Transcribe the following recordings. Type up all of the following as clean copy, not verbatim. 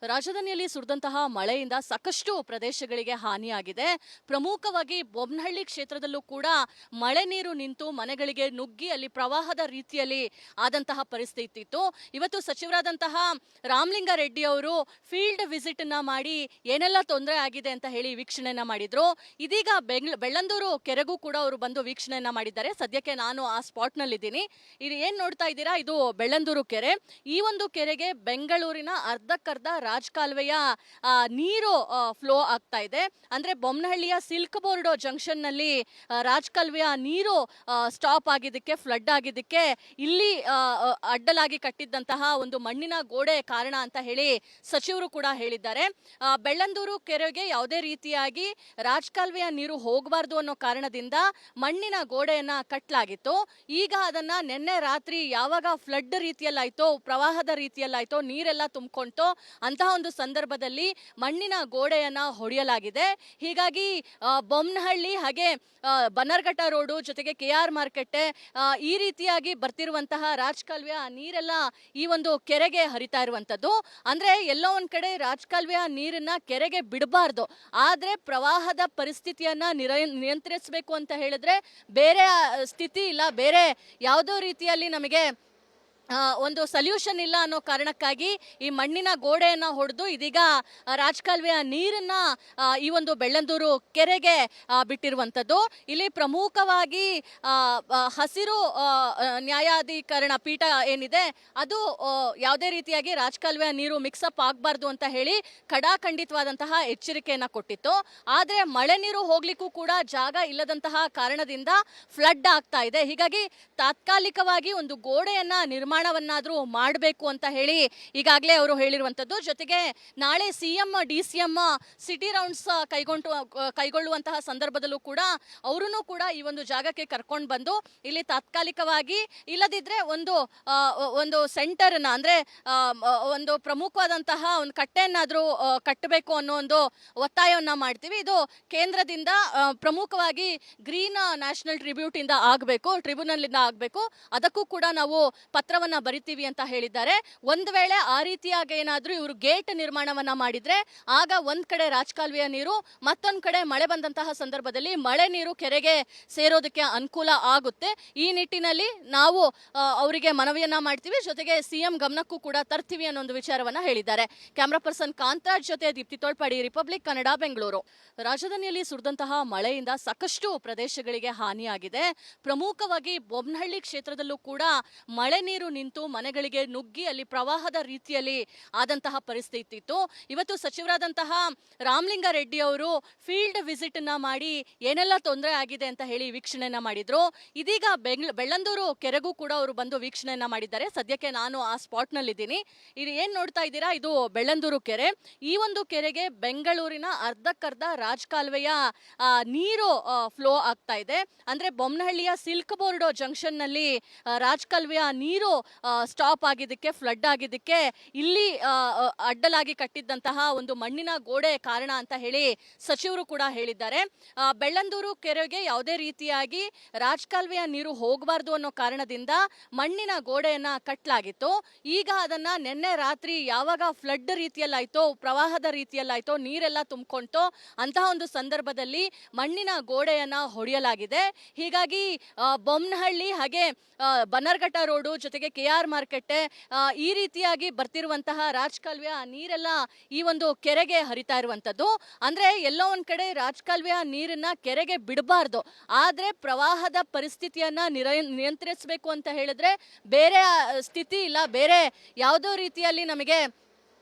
ರಾಜಧಾನಿಯಲ್ಲಿ ಸುರಿದಂತಹ ಮಳೆಯಿಂದ ಸಾಕಷ್ಟು ಪ್ರದೇಶಗಳಿಗೆ ಹಾನಿಯಾಗಿದೆ. ಪ್ರಮುಖವಾಗಿ ಬೊಮ್ಮನಹಳ್ಳಿ ಕ್ಷೇತ್ರದಲ್ಲೂ ಕೂಡ ಮಳೆ ನೀರು ನಿಂತು ಮನೆಗಳಿಗೆ ನುಗ್ಗಿ ಅಲ್ಲಿ ಪ್ರವಾಹದ ರೀತಿಯಲ್ಲಿ ಆದಂತಹ ಪರಿಸ್ಥಿತಿ ಇತ್ತು. ಇವತ್ತು ಸಚಿವರಾದಂತಹ ರಾಮಲಿಂಗಾರೆಡ್ಡಿ ಅವರು ಫೀಲ್ಡ್ ವಿಸಿಟ್ ಅನ್ನ ಮಾಡಿ ಏನೆಲ್ಲ ತೊಂದರೆ ಆಗಿದೆ ಅಂತ ಹೇಳಿ ವೀಕ್ಷಣೆಯನ್ನ ಮಾಡಿದ್ರು. ಇದೀಗ ಬೆಳ್ಳಂದೂರು ಕೆರೆಗೂ ಕೂಡ ಅವರು ಬಂದು ವೀಕ್ಷಣೆಯನ್ನ ಮಾಡಿದ್ದಾರೆ. ಸದ್ಯಕ್ಕೆ ನಾನು ಆ ಸ್ಪಾಟ್ ನಲ್ಲಿ ಇದ್ದೀನಿ. ಇದು ಏನ್ ನೋಡ್ತಾ ಇದ್ದೀರಾ, ಇದು ಬೆಳ್ಳಂದೂರು ಕೆರೆ. ಈ ಒಂದು ಕೆರೆಗೆ ಬೆಂಗಳೂರಿನ ಅರ್ಧಕ್ಕರ್ಧ ರಾಜಕಾಲುವೆಯ ನೀರು ಫ್ಲೋ ಆಗ್ತಾ ಇದೆ. ಅಂದ್ರೆ ಬೊಮ್ಮನಹಳ್ಳಿಯ ಸಿಲ್ಕ್ ಬೋರ್ಡ್ ಜಂಕ್ಷನ್ ನಲ್ಲಿ ರಾಜಕಾಲುವೆಯ ನೀರು ಸ್ಟಾಪ್ ಆಗಿದ್ದಕ್ಕೆ, ಫ್ಲಡ್ ಆಗಿದ್ದಕ್ಕೆ ಇಲ್ಲಿ ಅಡ್ಡಲಾಗಿ ಕಟ್ಟಿದ್ದಂತಹ ಒಂದು ಮಣ್ಣಿನ ಗೋಡೆ ಕಾರಣ ಅಂತ ಹೇಳಿ ಸಚಿವರು ಕೂಡ ಹೇಳಿದ್ದಾರೆ. ಬೆಳ್ಳಂದೂರು ಕೆರೆಗೆ ಯಾವುದೇ ರೀತಿಯಾಗಿ ರಾಜಕಾಲುವೆಯ ನೀರು ಹೋಗಬಾರ್ದು ಅನ್ನೋ ಕಾರಣದಿಂದ ಮಣ್ಣಿನ ಗೋಡೆಯನ್ನ ಕಟ್ಟಲಾಗಿತ್ತು. ಈಗ ಅದನ್ನ ನಿನ್ನೆ ರಾತ್ರಿ ಯಾವಾಗ ಫ್ಲಡ್ ರೀತಿಯಲ್ಲಾಯ್ತೋ, ಪ್ರವಾಹದ ರೀತಿಯಲ್ಲಾಯ್ತೋ, ನೀರೆಲ್ಲ ತುಂಬಿಕೊಂಡ್ತೋ ಅಂತಹ ಒಂದು ಸಂದರ್ಭದಲ್ಲಿ ಮಣ್ಣಿನ ಗೋಡೆಯನ್ನ ಹೊಡೆಯಲಾಗಿದೆ. ಹೀಗಾಗಿ ಬೊಮ್ಮನಹಳ್ಳಿ ಹಾಗೆ ಬನ್ನರ್ಘಟ್ಟ ರೋಡು ಜೊತೆಗೆ KR ಮಾರ್ಕೆಟ್ ಈ ರೀತಿಯಾಗಿ ಬರ್ತಿರುವಂತಹ ರಾಜಕಾಲುವೆಯ ನೀರೆಲ್ಲ ಈ ಒಂದು ಕೆರೆಗೆ ಹರಿತಾ ಇರುವಂತದ್ದು. ಅಂದ್ರೆ ಎಲ್ಲೋ ಒಂದ್ ಕಡೆ ರಾಜಕಾಲುವೆಯ ನೀರನ್ನ ಕೆರೆಗೆ ಬಿಡಬಾರ್ದು, ಆದ್ರೆ ಪ್ರವಾಹದ ಪರಿಸ್ಥಿತಿಯನ್ನ ನಿಯಂತ್ರಿಸಬೇಕು ಅಂತ ಹೇಳಿದ್ರೆ ಬೇರೆ ಸ್ಥಿತಿ ಇಲ್ಲ, ಬೇರೆ ಯಾವುದೋ ರೀತಿಯಲ್ಲಿ ನಮಗೆ ಒಂದು ಸೊಲ್ಯೂಷನ್ ಇಲ್ಲ ಅನ್ನೋ ಕಾರಣಕ್ಕಾಗಿ ಈ ಮಣ್ಣಿನ ಗೋಡೆಯನ್ನ ಹೊಡೆದು ಇದೀಗ ರಾಜಕಾಲುವೆಯ ನೀರನ್ನ ಈ ಒಂದು ಬೆಳ್ಳಂದೂರು ಕೆರೆಗೆ ಬಿಟ್ಟಿರುವಂಥದ್ದು. ಇಲ್ಲಿ ಪ್ರಮುಖವಾಗಿ ಹಸಿರು ನ್ಯಾಯಾಧಿಕರಣ ಪೀಠ ಏನಿದೆ ಅದು ಯಾವುದೇ ರೀತಿಯಾಗಿ ರಾಜಕಾಲುವೆಯ ನೀರು ಮಿಕ್ಸಪ್ ಆಗಬಾರ್ದು ಅಂತ ಹೇಳಿ ಖಡಾಖಂಡಿತವಾದಂತಹ ಎಚ್ಚರಿಕೆಯನ್ನ ಕೊಟ್ಟಿತ್ತು. ಆದ್ರೆ ಮಳೆ ನೀರು ಹೋಗ್ಲಿಕ್ಕೂ ಕೂಡ ಜಾಗ ಇಲ್ಲದಂತಹ ಕಾರಣದಿಂದ ಫ್ಲಡ್ ಆಗ್ತಾ ಇದೆ. ಹೀಗಾಗಿ ತಾತ್ಕಾಲಿಕವಾಗಿ ಒಂದು ಗೋಡೆಯನ್ನ ನಿರ್ಮಾಣವನ್ನಾದ್ರೂ ಮಾಡಬೇಕು ಅಂತ ಹೇಳಿ ಈಗಾಗಲೇ ಅವರು ಹೇಳಿರುವಂತದ್ದು. ಜೊತೆಗೆ ನಾಳೆ CM DCM ಸಿಟಿ ರೌಂಡ್ಸ್ ಕೈಗೊಳ್ಳುವಂತಹ ಸಂದರ್ಭದಲ್ಲೂ ಕೂಡ ಅವರನ್ನು ಕೂಡ ಈ ಒಂದು ಜಾಗಕ್ಕೆ ಕರ್ಕೊಂಡು ಬಂದು ಇಲ್ಲಿ ತಾತ್ಕಾಲಿಕವಾಗಿ, ಇಲ್ಲದಿದ್ರೆ ಒಂದು ಸೆಂಟರ್ನ ಅಂದ್ರೆ ಒಂದು ಪ್ರಮುಖವಾದಂತಹ ಒಂದು ಕಟ್ಟೆಯನ್ನಾದ್ರೂ ಕಟ್ಟಬೇಕು ಅನ್ನೋ ಒಂದು ಒತ್ತಾಯವನ್ನ ಮಾಡ್ತೀವಿ. ಇದು ಕೇಂದ್ರದಿಂದ ಪ್ರಮುಖವಾಗಿ ಗ್ರೀನ್ ನ್ಯಾಷನಲ್ ಟ್ರಿಬ್ಯುನಲ್ ಇಂದ ಆಗಬೇಕು. ಅದಕ್ಕೂ ಕೂಡ ನಾವು ಪತ್ರವನ್ನ ಬರಿತೀವಿ ಅಂತ ಹೇಳಿದ್ದಾರೆ. ಒಂದು ವೇಳೆ ಆ ರೀತಿಯಾಗಿ ಏನಾದ್ರೂ ಇವರು ಗೇಟ್ ನಿರ್ಮಾಣವನ್ನ ಮಾಡಿದ್ರೆ ಆಗ ಒಂದ್ ಕಡೆ ರಾಜಕಾಲುವೆಯ ನೀರು, ಮತ್ತೊಂದ್ ಕಡೆ ಮಳೆ ಬಂದಂತಹ ಸಂದರ್ಭದಲ್ಲಿ ಮಳೆ ನೀರು ಕೆರೆಗೆ ಸೇರೋದಕ್ಕೆ ಅನುಕೂಲ ಆಗುತ್ತೆ. ಈ ನಿಟ್ಟಿನಲ್ಲಿ ನಾವು ಅವರಿಗೆ ಮನವಿಯನ್ನ ಮಾಡ್ತೀವಿ, ಜೊತೆಗೆ CM ಗಮನಕ್ಕೂ ಕೂಡ ತರ್ತೀವಿ ಅನ್ನೋ ಒಂದು ವಿಚಾರವನ್ನ ಹೇಳಿದ್ದಾರೆ. ಕ್ಯಾಮರಾ ಪರ್ಸನ್ ಕಾಂತರಾಜ್ ಜೊತೆ ದೀಪ್ತಿ ತೋಳ್ಪಾಡಿ, ರಿಪಬ್ಲಿಕ್ ಕನ್ನಡ, ಬೆಂಗಳೂರು. ರಾಜಧಾನಿಯಲ್ಲಿ ಸುರಿದಂತಹ ಮಳೆಯಿಂದ ಸಾಕಷ್ಟು ಪ್ರದೇಶಗಳಿಗೆ ಹಾನಿಯಾಗಿದೆ. ಪ್ರಮುಖವಾಗಿ ಬೊಮ್ಮನಹಳ್ಳಿ ಕ್ಷೇತ್ರದಲ್ಲೂ ಕೂಡ ಮಳೆ ನೀರು ನಿಂತು ಮನೆಗಳಿಗೆ ನುಗ್ಗಿ ಅಲ್ಲಿ ಪ್ರವಾಹದ ರೀತಿಯಲ್ಲಿ ಆದಂತಹ ಪರಿಸ್ಥಿತಿ ಇತ್ತು. ಇವತ್ತು ಸಚಿವರಾದಂತಹ ರಾಮಲಿಂಗಾರೆಡ್ಡಿ ಅವರು ಫೀಲ್ಡ್ ವಿಸಿಟ್ ಅನ್ನ ಮಾಡಿ ಏನೆಲ್ಲ ತೊಂದರೆ ಆಗಿದೆ ಅಂತ ಹೇಳಿ ವೀಕ್ಷಣೆಯನ್ನ ಮಾಡಿದ್ರು. ಇದೀಗ ಬೆಳ್ಳಂದೂರು ಕೆರೆಗೂ ಕೂಡ ಅವರು ಬಂದು ವೀಕ್ಷಣೆಯನ್ನ ಮಾಡಿದ್ದಾರೆ. ಸದ್ಯಕ್ಕೆ ನಾನು ಆ ಸ್ಪಾಟ್ ನಲ್ಲಿ ಇದ್ದೀನಿ. ಇದು ಏನ್ ನೋಡ್ತಾ ಇದ್ದೀರಾ, ಇದು ಬೆಳ್ಳಂದೂರು ಕೆರೆ. ಈ ಒಂದು ಕೆರೆಗೆ ಬೆಂಗಳೂರಿನ ಅರ್ಧಕ್ಕರ್ಧ ರಾಜಕಾಲುವೆಯ ನೀರು ಫ್ಲೋ ಆಗ್ತಾ ಇದೆ. ಅಂದ್ರೆ ಬೊಮ್ಮನಹಳ್ಳಿಯ ಸಿಲ್ಕ್ ಬೋರ್ಡ್ ಜಂಕ್ಷನ್ ನಲ್ಲಿ ರಾಜಕಾಲುವೆಯ ನೀರು ಸ್ಟಾಪ್ ಆಗಿದ್ದಕ್ಕೆ, ಫ್ಲಡ್ ಆಗಿದ್ದಕ್ಕೆ ಇಲ್ಲಿ ಅಡ್ಡಲಾಗಿ ಕಟ್ಟಿದ್ದಂತಹ ಒಂದು ಮಣ್ಣಿನ ಗೋಡೆ ಕಾರಣ ಅಂತ ಹೇಳಿ ಸಚಿವರು ಕೂಡ ಹೇಳಿದ್ದಾರೆ. ಬೆಳ್ಳಂದೂರು ಕೆರೆಗೆ ಯಾವುದೇ ರೀತಿಯಾಗಿ ರಾಜಕಾಲುವೆಯ ನೀರು ಹೋಗಬಾರ್ದು ಅನ್ನೋ ಕಾರಣದಿಂದ ಮಣ್ಣಿನ ಗೋಡೆಯನ್ನ ಕಟ್ಟಲಾಗಿತ್ತು. ಈಗ ಅದನ್ನ ನಿನ್ನೆ ರಾತ್ರಿ ಯಾವಾಗ ಫ್ಲಡ್ ರೀತಿಯಲ್ಲಾಯ್ತೋ, ಪ್ರವಾಹದ ರೀತಿಯಲ್ಲಾಯ್ತೋ, ನೀರೆಲ್ಲ ತುಂಬಿಕೊಂಡ್ತೋ ಅಂತಹ ಒಂದು ಸಂದರ್ಭದಲ್ಲಿ ಮಣ್ಣಿನ ಗೋಡೆಯನ್ನ ಹೊಡೆಯಲಾಗಿದೆ. ಹೀಗಾಗಿ ಬೊಮ್ಮನಹಳ್ಳಿ ಹಾಗೆ ಬನ್ನರ್ಘಟ್ಟ ರೋಡು ಜೊತೆಗೆ KR ಮಾರ್ಕೆಟ್ ಈ ರೀತಿಯಾಗಿ ಬರ್ತಿರುವಂತಹ ರಾಜಕಾಲುವೆಯ ನೀರೆಲ್ಲ ಈ ಒಂದು ಕೆರೆಗೆ ಹರಿತಾ ಇರುವಂತದ್ದು. ಅಂದ್ರೆ ಎಲ್ಲೋ ಒಂದ್ ಕಡೆ ರಾಜಕಾಲುವೆಯ ನೀರನ್ನ ಕೆರೆಗೆ ಬಿಡಬಾರ್ದು, ಆದ್ರೆ ಪ್ರವಾಹದ ಪರಿಸ್ಥಿತಿಯನ್ನ ನಿಯಂತ್ರಿಸಬೇಕು ಅಂತ ಹೇಳಿದ್ರೆ ಬೇರೆ ಸ್ಥಿತಿ ಇಲ್ಲ, ಬೇರೆ ಯಾವುದೋ ರೀತಿಯಲ್ಲಿ ನಮಗೆ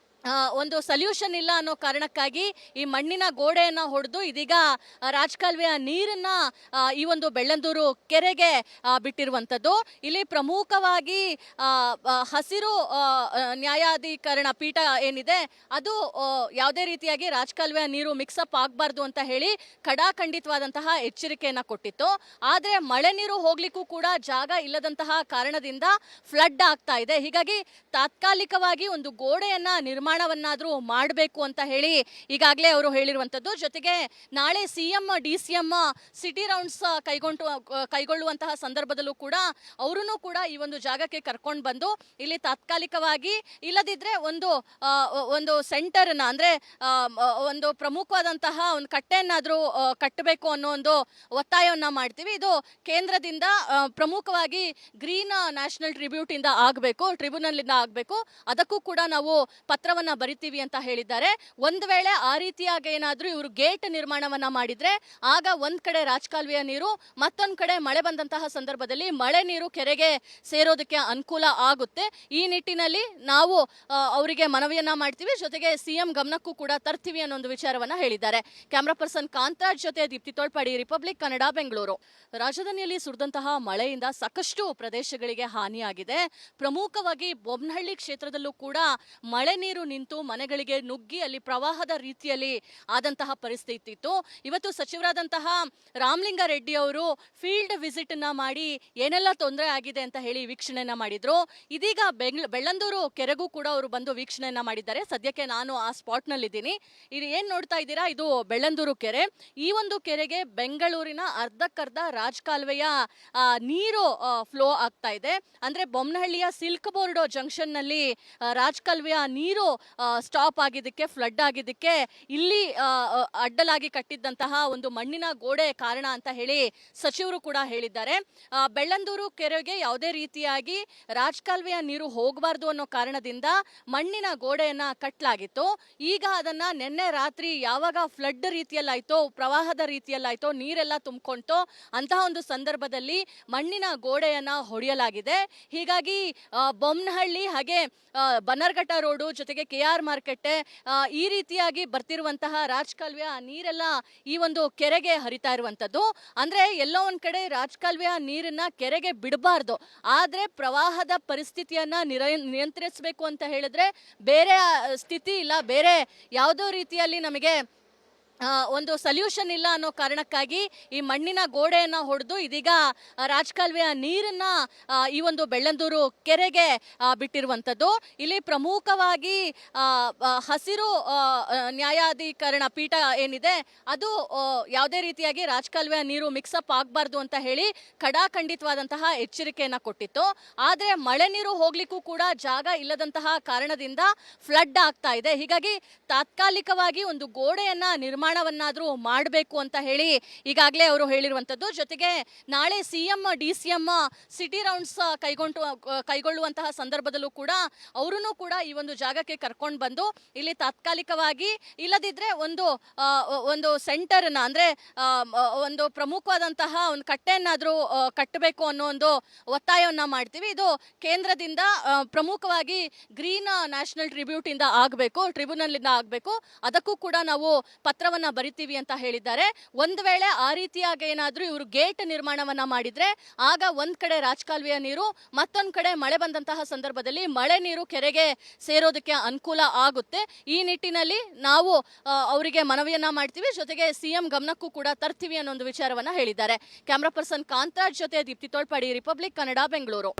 ಒಂದು ಸೊಲ್ಯೂಷನ್ ಇಲ್ಲ ಅನ್ನೋ ಕಾರಣಕ್ಕಾಗಿ ಈ ಮಣ್ಣಿನ ಗೋಡೆಯನ್ನ ಹೊಡೆದು ಇದೀಗ ರಾಜಕಾಲುವೆಯ ನೀರನ್ನ ಈ ಒಂದು ಬೆಳ್ಳಂದೂರು ಕೆರೆಗೆ ಬಿಟ್ಟಿರುವಂತದ್ದು. ಇಲ್ಲಿ ಪ್ರಮುಖವಾಗಿ ಹಸಿರು ನ್ಯಾಯಾಧಿಕರಣ ಪೀಠ ಏನಿದೆ ಅದು ಯಾವುದೇ ರೀತಿಯಾಗಿ ರಾಜಕಾಲುವೆಯ ನೀರು ಮಿಕ್ಸಪ್ ಆಗಬಾರ್ದು ಅಂತ ಹೇಳಿ ಖಡಾಖಂಡಿತವಾದಂತಹ ಎಚ್ಚರಿಕೆಯನ್ನ ಕೊಟ್ಟಿತ್ತು. ಆದ್ರೆ ಮಳೆ ನೀರು ಹೋಗ್ಲಿಕ್ಕೂ ಕೂಡ ಜಾಗ ಇಲ್ಲದಂತಹ ಕಾರಣದಿಂದ ಫ್ಲಡ್ ಆಗ್ತಾ ಇದೆ. ಹೀಗಾಗಿ ತಾತ್ಕಾಲಿಕವಾಗಿ ಒಂದು ಗೋಡೆಯನ್ನ ನಿರ್ಮಾಣ ನಿರ್ಮಾಣವನ್ನಾದ್ರೂ ಮಾಡಬೇಕು ಅಂತ ಹೇಳಿ ಈಗಾಗಲೇ ಅವರು ಹೇಳಿರುವಂತದ್ದು. ಜೊತೆಗೆ ನಾಳೆ ಸಿಎಂ DCM ಸಿಟಿ ರೌಂಡ್ಸ್ ಕೈಗೊಳ್ಳುವಂತಹ ಸಂದರ್ಭದಲ್ಲೂ ಕೂಡ ಅವರನ್ನು ಕೂಡ ಈ ಒಂದು ಜಾಗಕ್ಕೆ ಕರ್ಕೊಂಡು ಬಂದು ಇಲ್ಲಿ ತಾತ್ಕಾಲಿಕವಾಗಿ ಇಲ್ಲದಿದ್ರೆ ಒಂದು ಸೆಂಟರ್ನ ಅಂದ್ರೆ ಒಂದು ಪ್ರಮುಖವಾದಂತಹ ಒಂದು ಕಟ್ಟೆಯನ್ನಾದ್ರೂ ಕಟ್ಟಬೇಕು ಅನ್ನೋ ಒಂದು ಒತ್ತಾಯವನ್ನ ಮಾಡ್ತೀವಿ. ಇದು ಕೇಂದ್ರದಿಂದ ಪ್ರಮುಖವಾಗಿ ಗ್ರೀನ್ ನ್ಯಾಷನಲ್ ಟ್ರಿಬ್ಯುನಲ್ ಇಂದ ಆಗಬೇಕು, ಅದಕ್ಕೂ ಕೂಡ ನಾವು ಪತ್ರವನ್ನ ಬರಿತೀವಿ ಅಂತ ಹೇಳಿದ್ದಾರೆ. ಒಂದು ವೇಳೆ ಆ ರೀತಿಯಾಗಿ ಏನಾದ್ರೂ ಇವರು ಗೇಟ್ ನಿರ್ಮಾಣವನ್ನ ಮಾಡಿದ್ರೆ ಆಗ ಒಂದ್ ಕಡೆ ರಾಜಕಾಲುವೆಯ ನೀರು, ಮತ್ತೊಂದ್ ಕಡೆ ಮಳೆ ಬಂದಂತಹ ಸಂದರ್ಭದಲ್ಲಿ ಮಳೆ ನೀರು ಕೆರೆಗೆ ಸೇರೋದಕ್ಕೆ ಅನುಕೂಲ ಆಗುತ್ತೆ. ಈ ನಿಟ್ಟಿನಲ್ಲಿ ನಾವು ಅವರಿಗೆ ಮನವಿಯನ್ನ ಮಾಡ್ತೀವಿ, ಜೊತೆಗೆ ಸಿಎಂ ಗಮನಕ್ಕೂ ಕೂಡ ತರ್ತೀವಿ ಅನ್ನೋ ಒಂದು ವಿಚಾರವನ್ನ ಹೇಳಿದ್ದಾರೆ. ಕ್ಯಾಮರಾ ಪರ್ಸನ್ ಕಾಂತರಾಜ್ ಜೊತೆ ದೀಪ್ತಿ ತೋಳ್ಪಾಡಿ, ರಿಪಬ್ಲಿಕ್ ಕನ್ನಡ, ಬೆಂಗಳೂರು. ರಾಜಧಾನಿಯಲ್ಲಿ ಸುರಿದಂತಹ ಮಳೆಯಿಂದ ಸಾಕಷ್ಟು ಪ್ರದೇಶಗಳಿಗೆ ಹಾನಿಯಾಗಿದೆ. ಪ್ರಮುಖವಾಗಿ ಬೊಮ್ಮನಹಳ್ಳಿ ಕ್ಷೇತ್ರದಲ್ಲೂ ಕೂಡ ಮಳೆ ನೀರು ನಿಂತು ಮನೆಗಳಿಗೆ ನುಗ್ಗಿ ಅಲ್ಲಿ ಪ್ರವಾಹದ ರೀತಿಯಲ್ಲಿ ಆದಂತಹ ಪರಿಸ್ಥಿತಿ ಇತ್ತು. ಇವತ್ತು ಸಚಿವರಾದಂತಹ ರಾಮಲಿಂಗಾರೆಡ್ಡಿ ಅವರು ಫೀಲ್ಡ್ ವಿಸಿಟ್ ಅನ್ನ ಮಾಡಿ ಏನೆಲ್ಲ ತೊಂದರೆ ಆಗಿದೆ ಅಂತ ಹೇಳಿ ವೀಕ್ಷಣೆಯನ್ನ ಮಾಡಿದ್ರು. ಇದೀಗ ಬೆಳ್ಳಂದೂರು ಕೆರೆಗೂ ಕೂಡ ಅವರು ಬಂದು ವೀಕ್ಷಣೆಯನ್ನ ಮಾಡಿದ್ದಾರೆ. ಸದ್ಯಕ್ಕೆ ನಾನು ಆ ಸ್ಪಾಟ್ ನಲ್ಲಿ ಇದ್ದೀನಿ. ಇದು ಏನ್ ನೋಡ್ತಾ ಇದ್ದೀರಾ, ಇದು ಬೆಳ್ಳಂದೂರು ಕೆರೆ. ಈ ಒಂದು ಕೆರೆಗೆ ಬೆಂಗಳೂರಿನ ಅರ್ಧಕ್ಕರ್ಧ ರಾಜಕಾಲುವೆಯ ನೀರು ಫ್ಲೋ ಆಗ್ತಾ ಇದೆ. ಅಂದ್ರೆ ಬೊಮ್ಮನಹಳ್ಳಿಯ ಸಿಲ್ಕ್ ಬೋರ್ಡ್ ಜಂಕ್ಷನ್ ನಲ್ಲಿ ರಾಜಕಾಲುವೆಯ ನೀರು ಸ್ಟಾಪ್ ಆಗಿದ್ದಕ್ಕೆ, ಫ್ಲಡ್ ಆಗಿದ್ದಕ್ಕೆ ಇಲ್ಲಿ ಅಡ್ಡಲಾಗಿ ಕಟ್ಟಿದ್ದಂತಹ ಒಂದು ಮಣ್ಣಿನ ಗೋಡೆ ಕಾರಣ ಅಂತ ಹೇಳಿ ಸಚಿವರು ಕೂಡ ಹೇಳಿದ್ದಾರೆ. ಬೆಳ್ಳಂದೂರು ಕೆರೆಗೆ ಯಾವುದೇ ರೀತಿಯಾಗಿ ರಾಜಕಾಲುವೆಯ ನೀರು ಹೋಗಬಾರ್ದು ಅನ್ನೋ ಕಾರಣದಿಂದ ಮಣ್ಣಿನ ಗೋಡೆಯನ್ನ ಕಟ್ಟಲಾಗಿತ್ತು. ಈಗ ಅದನ್ನ ನಿನ್ನೆ ರಾತ್ರಿ ಯಾವಾಗ ಫ್ಲಡ್ ರೀತಿಯಲ್ಲಾಯ್ತೋ, ಪ್ರವಾಹದ ರೀತಿಯಲ್ಲಾಯ್ತೋ, ನೀರೆಲ್ಲ ತುಂಬಿಕೊಂತೋ ಅಂತಹ ಒಂದು ಸಂದರ್ಭದಲ್ಲಿ ಮಣ್ಣಿನ ಗೋಡೆಯನ್ನ ಹೊಡೆಯಲಾಗಿದೆ. ಹೀಗಾಗಿ ಬೊಮ್ಮನಹಳ್ಳಿ ಹಾಗೆ ಬನ್ನರ್ಘಟ್ಟ ರೋಡು ಜೊತೆಗೆ KR ಮಾರ್ಕೆಟ್ ಈ ರೀತಿಯಾಗಿ ಬರ್ತಿರುವಂತಹ ರಾಜಕಾಲುವೆಯ ನೀರೆಲ್ಲ ಈ ಒಂದು ಕೆರೆಗೆ ಹರಿತಾ ಇರುವಂತದ್ದು. ಅಂದ್ರೆ ಎಲ್ಲೋ ಒಂದ್ ಕಡೆ ರಾಜಕಾಲುವೆಯ ನೀರನ್ನ ಕೆರೆಗೆ ಬಿಡಬಾರ್ದು, ಆದ್ರೆ ಪ್ರವಾಹದ ಪರಿಸ್ಥಿತಿಯನ್ನ ನಿಯಂತ್ರಿಸಬೇಕು ಅಂತ ಹೇಳಿದ್ರೆ ಬೇರೆ ಸ್ಥಿತಿ ಇಲ್ಲ, ಬೇರೆ ಯಾವುದೋ ರೀತಿಯಲ್ಲಿ ನಮಗೆ ಒಂದು ಸೊಲ್ಯೂಷನ್ ಇಲ್ಲ ಅನ್ನೋ ಕಾರಣಕ್ಕಾಗಿ ಈ ಮಣ್ಣಿನ ಗೋಡೆಯನ್ನ ಹೊಡೆದು ಇದೀಗ ರಾಜಕಾಲುವೆಯ ನೀರನ್ನ ಈ ಒಂದು ಬೆಳ್ಳಂದೂರು ಕೆರೆಗೆ ಬಿಟ್ಟಿರುವಂತದ್ದು. ಇಲ್ಲಿ ಪ್ರಮುಖವಾಗಿ ಹಸಿರು ನ್ಯಾಯಾಧಿಕರಣ ಪೀಠ ಏನಿದೆ ಅದು ಯಾವುದೇ ರೀತಿಯಾಗಿ ರಾಜಕಾಲುವೆಯ ನೀರು ಮಿಕ್ಸಪ್ ಆಗಬಾರ್ದು ಅಂತ ಹೇಳಿ ಖಡಾಖಂಡಿತವಾದಂತಹ ಎಚ್ಚರಿಕೆಯನ್ನ ಕೊಟ್ಟಿತ್ತು. ಆದ್ರೆ ಮಳೆ ನೀರು ಹೋಗ್ಲಿಕ್ಕೂ ಕೂಡ ಜಾಗ ಇಲ್ಲದಂತಹ ಕಾರಣದಿಂದ ಫ್ಲಡ್ ಆಗ್ತಾ ಇದೆ. ಹೀಗಾಗಿ ತಾತ್ಕಾಲಿಕವಾಗಿ ಒಂದು ಗೋಡೆಯನ್ನ ನಿರ್ಮಾಣವನ್ನಾದ್ರೂ ಮಾಡಬೇಕು ಅಂತ ಹೇಳಿ ಈಗಾಗಲೇ ಅವರು ಹೇಳಿರುವಂತದ್ದು. ಜೊತೆಗೆ ನಾಳೆ ಸಿಎಂ DCM ಸಿಟಿ ರೌಂಡ್ಸ್ ಕೈಗೊಳ್ಳುವಂತಹ ಸಂದರ್ಭದಲ್ಲೂ ಕೂಡ ಅವರನ್ನು ಕೂಡ ಈ ಒಂದು ಜಾಗಕ್ಕೆ ಕರ್ಕೊಂಡು ಬಂದು ಇಲ್ಲಿ ತಾತ್ಕಾಲಿಕವಾಗಿ ಇಲ್ಲದಿದ್ರೆ ಒಂದು ಸೆಂಟರ್ನ ಅಂದ್ರೆ ಒಂದು ಪ್ರಮುಖವಾದಂತಹ ಒಂದು ಕಟ್ಟೆಯನ್ನಾದ್ರೂ ಕಟ್ಟಬೇಕು ಅನ್ನೋ ಒಂದು ಒತ್ತಾಯವನ್ನ ಮಾಡ್ತೀವಿ. ಇದು ಕೇಂದ್ರದಿಂದ ಪ್ರಮುಖವಾಗಿ ಗ್ರೀನ್ ನ್ಯಾಷನಲ್ ಟ್ರಿಬ್ಯುನಲ್ ಇಂದ ಆಗಬೇಕು, ಅದಕ್ಕೂ ಕೂಡ ನಾವು ಪತ್ರವನ್ನ ಬರಿತೀವಿ ಅಂತ ಹೇಳಿದ್ದಾರೆ. ಒಂದು ವೇಳೆ ಆ ರೀತಿಯಾಗಿ ಏನಾದ್ರೂ ಇವರು ಗೇಟ್ ನಿರ್ಮಾಣವನ್ನ ಮಾಡಿದ್ರೆ ಆಗ ಒಂದ್ ಕಡೆ ರಾಜಕಾಲುವೆಯ ನೀರು, ಮತ್ತೊಂದ್ ಕಡೆ ಮಳೆ ಬಂದಂತಹ ಸಂದರ್ಭದಲ್ಲಿ ಮಳೆ ನೀರು ಕೆರೆಗೆ ಸೇರೋದಕ್ಕೆ ಅನುಕೂಲ ಆಗುತ್ತೆ. ಈ ನಿಟ್ಟಿನಲ್ಲಿ ನಾವು ಅವರಿಗೆ ಮನವಿಯನ್ನ ಮಾಡ್ತೀವಿ, ಜೊತೆಗೆ ಸಿಎಂ ಗಮನಕ್ಕೂ ಕೂಡ ತರ್ತೀವಿ ಅನ್ನೋ ಒಂದು ವಿಚಾರವನ್ನ ಹೇಳಿದ್ದಾರೆ. ಕ್ಯಾಮರಾ ಪರ್ಸನ್ ಕಾಂತರಾಜ್ ಜೊತೆ ದೀಪ್ತಿ ತೋಳ್ಪಾಡಿ, ರಿಪಬ್ಲಿಕ್ ಕನ್ನಡ, ಬೆಂಗಳೂರು.